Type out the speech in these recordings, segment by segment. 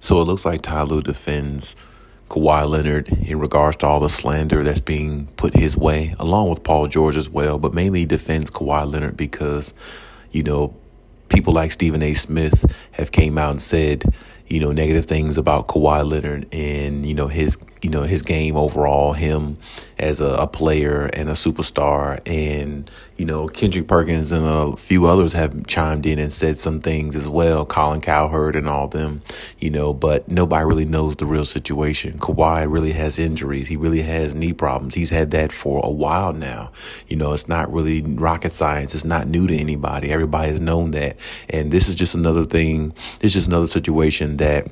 So it looks like Ty Lue defends Kawhi Leonard in regards to all the slander that's being put his way, along with Paul George as well, but mainly defends Kawhi Leonard because, you know, people like Stephen A. Smith have came out and said, negative things about Kawhi Leonard and, his game overall, him as a player and a superstar. And, Kendrick Perkins and a few others have chimed in and said some things as well, Colin Cowherd and all them, but nobody really knows the real situation. Kawhi really has injuries. He really has knee problems. He's had that for a while now. It's not really rocket science. It's not new to anybody. Everybody has known that. And this is just another thing. This is just another situation that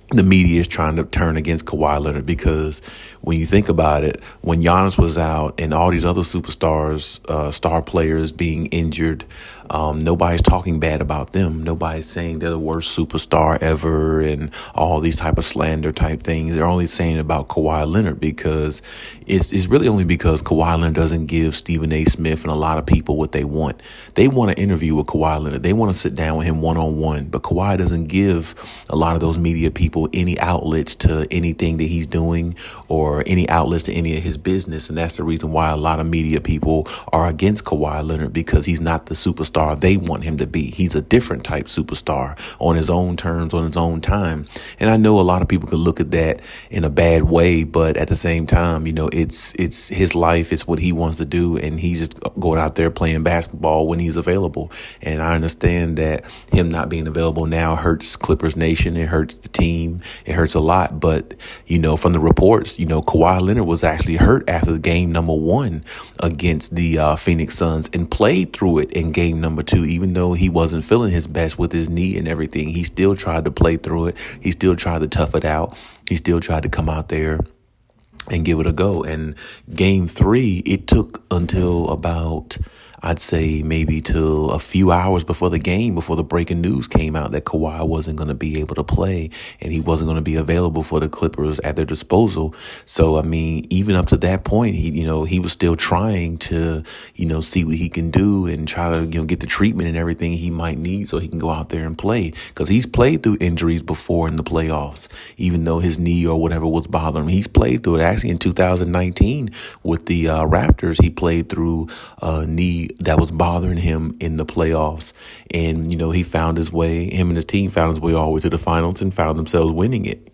the media is trying to turn against Kawhi Leonard, because when you think about it, when Giannis was out and all these other superstars, star players being injured, nobody's talking bad about them. Nobody's saying they're the worst superstar ever and all these type of slander type things. They're only saying about Kawhi Leonard because it's really only because Kawhi Leonard doesn't give Stephen A. Smith and a lot of people what they want. They want to interview with Kawhi Leonard. They want to sit down with him one-on-one, but Kawhi doesn't give a lot of those media people any outlets to anything that he's doing or any outlets to any of his business. And that's the reason why a lot of media people are against Kawhi Leonard, because he's not the superstar they want him to be. He's a different type superstar on his own terms, on his own time. And I know a lot of people could look at that in a bad way, but at the same time, it's his life. It's what he wants to do. And he's just going out there playing basketball when he's available. And I understand that him not being available now hurts Clippers Nation. It hurts the team. It hurts a lot. But, from the reports, Kawhi Leonard was actually hurt after game number 1 against the Phoenix Suns and played through it in game number 2. Even though he wasn't feeling his best with his knee and everything, he still tried to play through it. He still tried to tough it out. He still tried to come out there and give it a go. And game 3, it took until about, I'd say maybe till a few hours before the game, before the breaking news came out that Kawhi wasn't going to be able to play and he wasn't going to be available for the Clippers at their disposal. So, even up to that point, he was still trying to, see what he can do and try to, get the treatment and everything he might need so he can go out there and play, because he's played through injuries before in the playoffs, even though his knee or whatever was bothering him. He's played through it. Actually, in 2019 with the Raptors, he played through a knee that was bothering him in the playoffs. And, he found his way, him and his team found his way all the way to the finals and found themselves winning it.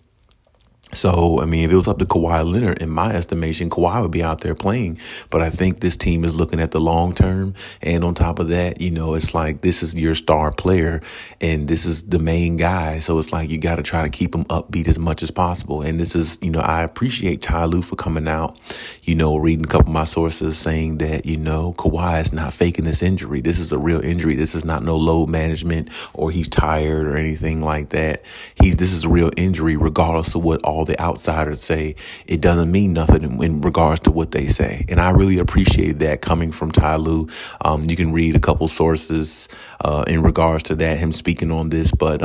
So, if it was up to Kawhi Leonard, in my estimation, Kawhi would be out there playing. But I think this team is looking at the long term. And on top of that, it's like this is your star player and this is the main guy. So it's like you got to try to keep him upbeat as much as possible. And this is, I appreciate Ty Lue for coming out, reading a couple of my sources saying that, Kawhi is not faking this injury. This is a real injury. This is not no load management or he's tired or anything like that. This is a real injury, regardless of what all the outsiders say. It doesn't mean nothing in regards to what they say. And I really appreciate that coming from Ty Lue. You can read a couple sources in regards to that, him speaking on this. But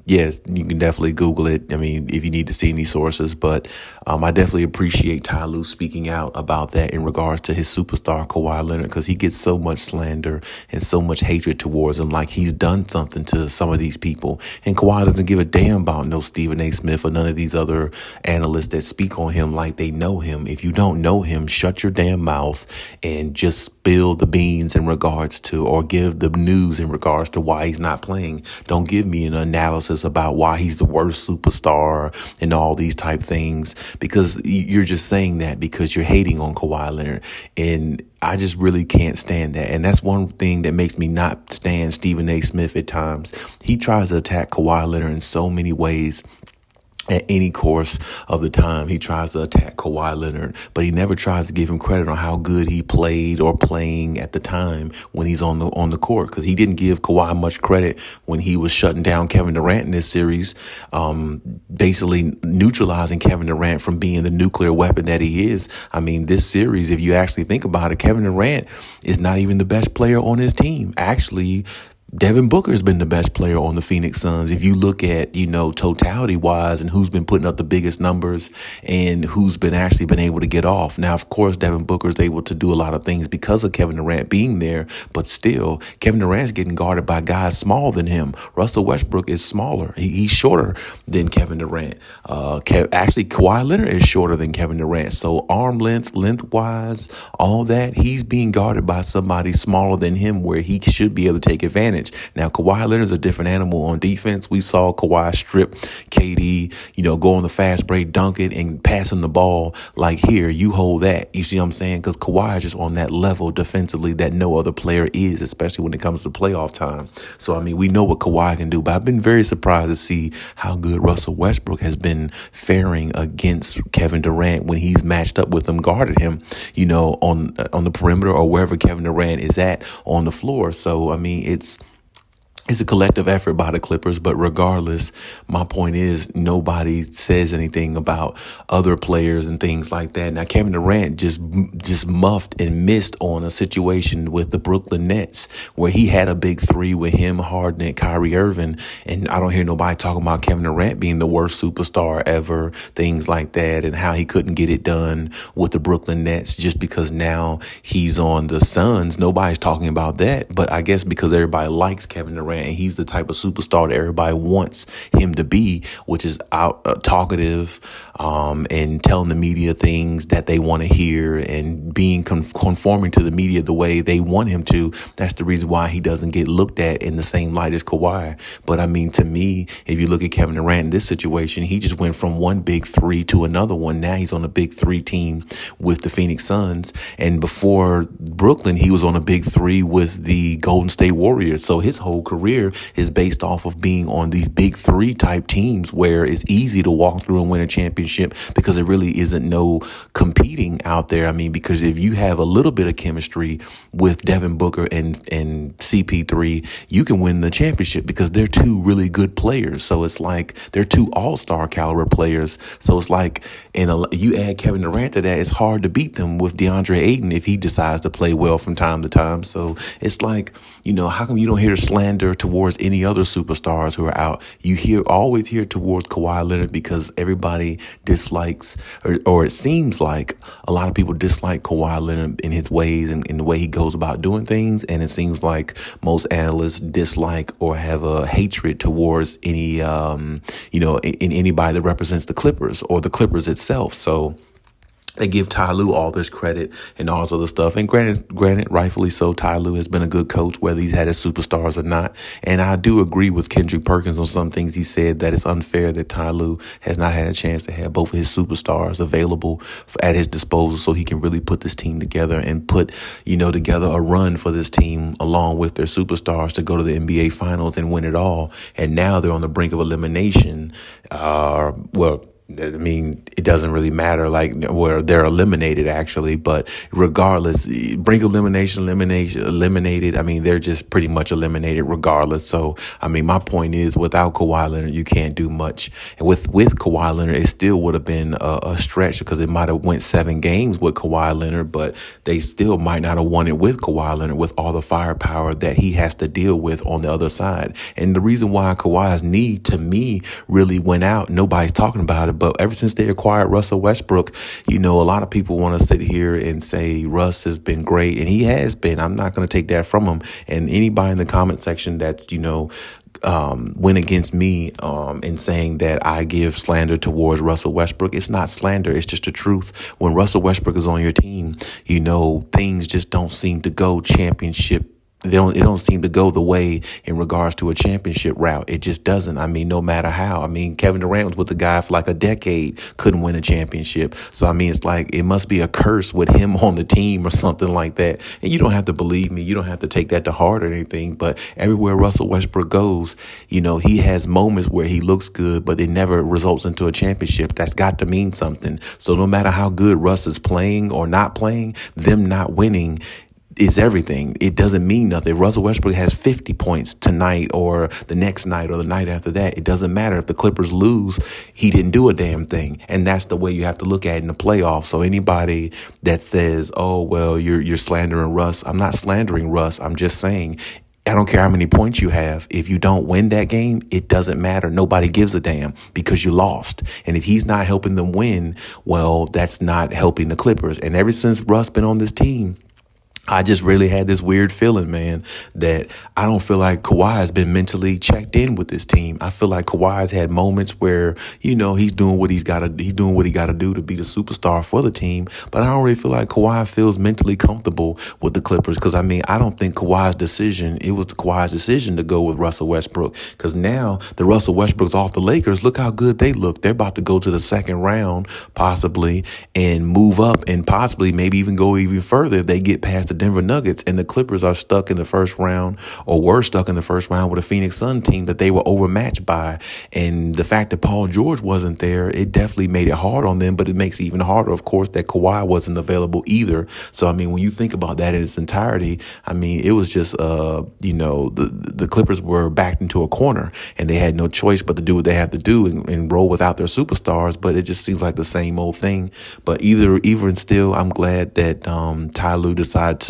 yes, you can definitely Google it. If you need to see any sources. But I definitely appreciate Ty Lue speaking out about that in regards to his superstar Kawhi Leonard, because he gets so much slander and so much hatred towards him, like he's done something to some of these people. And Kawhi doesn't give a damn about no Stephen A. Smith or none of these other analysts that speak on him like they know him. If you don't know him, shut your damn mouth and just spill the beans in regards to, or give the news in regards to why he's not playing. Don't give me an analysis about why he's the worst superstar and all these type things, because you're just saying that because you're hating on Kawhi Leonard. And I just really can't stand that. And that's one thing that makes me not stand Stephen A. Smith at times. He tries to attack Kawhi Leonard in so many ways. At any course of the time, he tries to attack Kawhi Leonard, but he never tries to give him credit on how good he played or playing at the time when he's on the court, because he didn't give Kawhi much credit when he was shutting down Kevin Durant in this series, basically neutralizing Kevin Durant from being the nuclear weapon that he is. This series, if you actually think about it, Kevin Durant is not even the best player on his team. Actually, Devin Booker has been the best player on the Phoenix Suns. If you look at, totality wise and who's been putting up the biggest numbers and who's been actually been able to get off. Now, of course, Devin Booker is able to do a lot of things because of Kevin Durant being there, but still, Kevin Durant's getting guarded by guys smaller than him. Russell Westbrook is smaller. He's shorter than Kevin Durant. Actually, Kawhi Leonard is shorter than Kevin Durant. So arm length, lengthwise, all that, he's being guarded by somebody smaller than him where he should be able to take advantage. Now, Kawhi Leonard's a different animal on defense. We saw Kawhi strip KD, go on the fast break, dunk it, and pass him the ball. Like, here, you hold that. You see what I'm saying? Because Kawhi is just on that level defensively that no other player is, especially when it comes to playoff time. So, we know what Kawhi can do, but I've been very surprised to see how good Russell Westbrook has been faring against Kevin Durant when he's matched up with him, guarded him, on the perimeter or wherever Kevin Durant is at on the floor. So, it's a collective effort by the Clippers, but regardless, my point is nobody says anything about other players and things like that. Now, Kevin Durant just muffed and missed on a situation with the Brooklyn Nets where he had a big three with him, Harden, and Kyrie Irving, and I don't hear nobody talking about Kevin Durant being the worst superstar ever, things like that, and how he couldn't get it done with the Brooklyn Nets just because now he's on the Suns. Nobody's talking about that, but I guess because everybody likes Kevin Durant, and he's the type of superstar that everybody wants him to be, which is talkative and telling the media things that they want to hear and being conforming to the media the way they want him to. That's the reason why he doesn't get looked at in the same light as Kawhi. But to me, if you look at Kevin Durant in this situation, he just went from one big three to another one. Now he's on a big three team with the Phoenix Suns. And before Brooklyn, he was on a big three with the Golden State Warriors. So his whole career is based off of being on these big three type teams where it's easy to walk through and win a championship because there really isn't no competing out there. Because if you have a little bit of chemistry with Devin Booker and CP3, you can win the championship because they're two really good players. So it's like they're two all-star caliber players. So it's like, you add Kevin Durant to that, it's hard to beat them with DeAndre Ayton if he decides to play well from time to time. So it's like, how come you don't hear slander towards any other superstars who are out? You always hear towards Kawhi Leonard because everybody dislikes, or it seems like a lot of people dislike Kawhi Leonard in his ways and in the way he goes about doing things. And it seems like most analysts dislike or have a hatred towards any, in anybody that represents the Clippers or the Clippers itself. So they give Ty Lue all this credit and all this other stuff. And granted, rightfully so, Ty Lue has been a good coach, whether he's had his superstars or not. And I do agree with Kendrick Perkins on some things. He said that it's unfair that Ty Lue has not had a chance to have both of his superstars available at his disposal so he can really put this team together and put, together a run for this team along with their superstars to go to the NBA Finals and win it all. And now they're on the brink of elimination. It doesn't really matter, where they're eliminated, actually. But regardless, brink eliminated. They're just pretty much eliminated regardless. So, my point is, without Kawhi Leonard, you can't do much. And with Kawhi Leonard, it still would have been a stretch because it might have went 7 games with Kawhi Leonard, but they still might not have won it with Kawhi Leonard with all the firepower that he has to deal with on the other side. And the reason why Kawhi's knee, to me, really went out, nobody's talking about it, but ever since they acquired Russell Westbrook, a lot of people want to sit here and say Russ has been great, and he has been. I'm not going to take that from him. And anybody in the comment section that's, went against me in saying that I give slander towards Russell Westbrook, it's not slander. It's just the truth. When Russell Westbrook is on your team, things just don't seem to go championship. It don't seem to go the way in regards to a championship route. It just doesn't. No matter how. Kevin Durant was with the guy for like a decade, couldn't win a championship. So, it's like it must be a curse with him on the team or something like that. And you don't have to believe me. You don't have to take that to heart or anything. But everywhere Russell Westbrook goes, he has moments where he looks good, but it never results into a championship. That's got to mean something. So no matter how good Russ is playing or not playing, them not winning is everything. It doesn't mean nothing. If Russell Westbrook has 50 points tonight or the next night or the night after that, it doesn't matter. If the Clippers lose, he didn't do a damn thing. And that's the way you have to look at it in the playoffs. So anybody that says, oh, well, you're slandering Russ, I'm not slandering Russ. I'm just saying I don't care how many points you have. If you don't win that game, it doesn't matter. Nobody gives a damn because you lost. And if he's not helping them win, well, that's not helping the Clippers. And ever since Russ been on this team, I just really had this weird feeling, man, that I don't feel like Kawhi has been mentally checked in with this team. I feel like Kawhi's had moments where, he's doing what he got to do to be the superstar for the team. But I don't really feel like Kawhi feels mentally comfortable with the Clippers because, I don't think it was Kawhi's decision to go with Russell Westbrook because now the Russell Westbrook's off the Lakers. Look how good they look. They're about to go to the second round, possibly, and move up and possibly maybe even go even further if they get past the Denver Nuggets, and the Clippers are stuck in the first round or were stuck in the first round with a Phoenix Sun team that they were overmatched by. And the fact that Paul George wasn't there, it definitely made it hard on them, but it makes it even harder, of course, that Kawhi wasn't available either. So, when you think about that in its entirety, it was just, the Clippers were backed into a corner and they had no choice but to do what they had to do and roll without their superstars. But it just seems like the same old thing. But even still, I'm glad that Ty Lue decided to,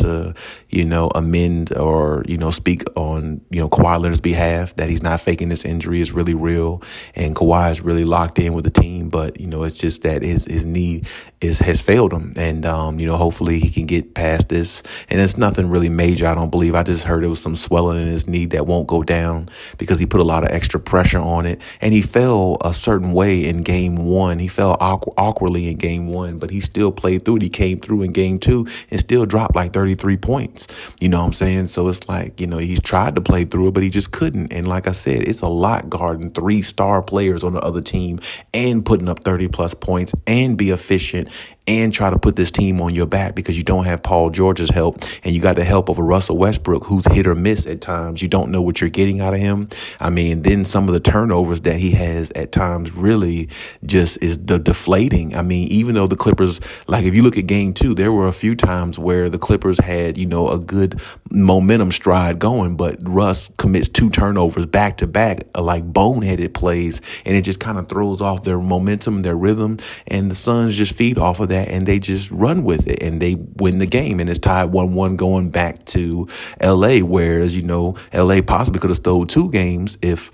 amend or, speak on, Kawhi Leonard's behalf, that he's not faking this injury is really real. And Kawhi is really locked in with the team. But, it's just that his knee has failed him. And, hopefully he can get past this. And it's nothing really major, I don't believe. I just heard it was some swelling in his knee that won't go down because he put a lot of extra pressure on it. And he fell a certain way in game one. He fell awkwardly in game one, but he still played through it. He came through in game two and still dropped like 33 points. You know what I'm saying? So it's like, he's tried to play through it, but he just couldn't. And like I said, it's a lot guarding 3-star players on the other team and putting up 30 plus points and be efficient and try to put this team on your back because you don't have Paul George's help and you got the help of a Russell Westbrook who's hit or miss at times. You don't know what you're getting out of him. Then some of the turnovers that he has at times really just is deflating. Even though the Clippers, like if you look at game two, there were a few times where the Clippers had, a good momentum stride going, but Russ commits 2 turnovers back to back, like boneheaded plays, and it just kind of throws off their momentum, their rhythm, and the Suns just feed off of that and they just run with it and they win the game, and it's tied 1-1 going back to LA, whereas LA possibly could have stole 2 games if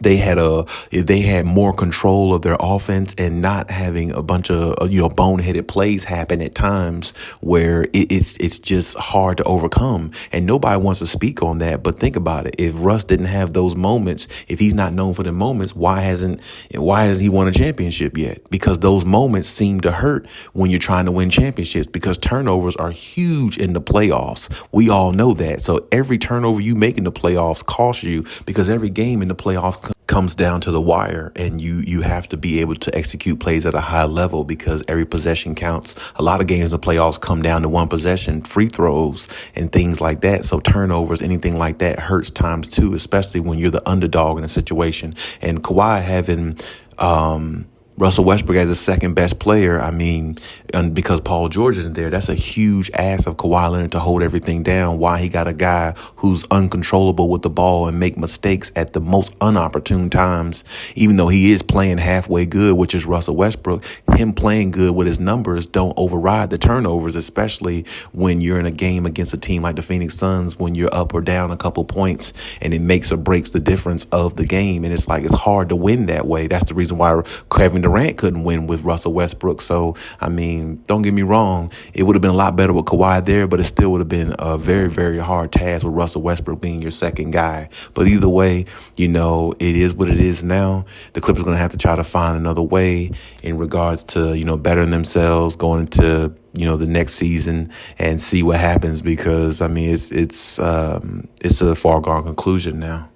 they had more control of their offense and not having a bunch of boneheaded plays happen at times where it's just hard to overcome, and nobody wants to speak on that. But think about it: if Russ didn't have those moments, if he's not known for the moments, why hasn't he won a championship yet? Because those moments seem to hurt when you're trying to win championships, because turnovers are huge in the playoffs. We all know that. So every turnover you make in the playoffs costs you, because every game in the playoffs comes down to the wire, and you have to be able to execute plays at a high level because every possession counts. A lot of games in the playoffs come down to one possession, free throws and things like that. So turnovers, anything like that hurts times 2, especially when you're the underdog in a situation. And Kawhi having Russell Westbrook as the second best player, and because Paul George isn't there, that's a huge ask of Kawhi Leonard to hold everything down. Why he got a guy who's uncontrollable with the ball and make mistakes at the most unopportune times, even though he is playing halfway good, which is Russell Westbrook. Him playing good with his numbers don't override the turnovers, especially when you're in a game against a team like the Phoenix Suns, when you're up or down a couple points, and it makes or breaks the difference of the game. And it's like, it's hard to win that way. That's the reason why Kevin Durant couldn't win with Russell Westbrook. So, don't get me wrong, it would have been a lot better with Kawhi there, but it still would have been a very, very hard task with Russell Westbrook being your second guy. But either way, it is what it is now. The Clippers are going to have to try to find another way in regards to, bettering themselves going into, the next season and see what happens, because, it's a foregone conclusion now.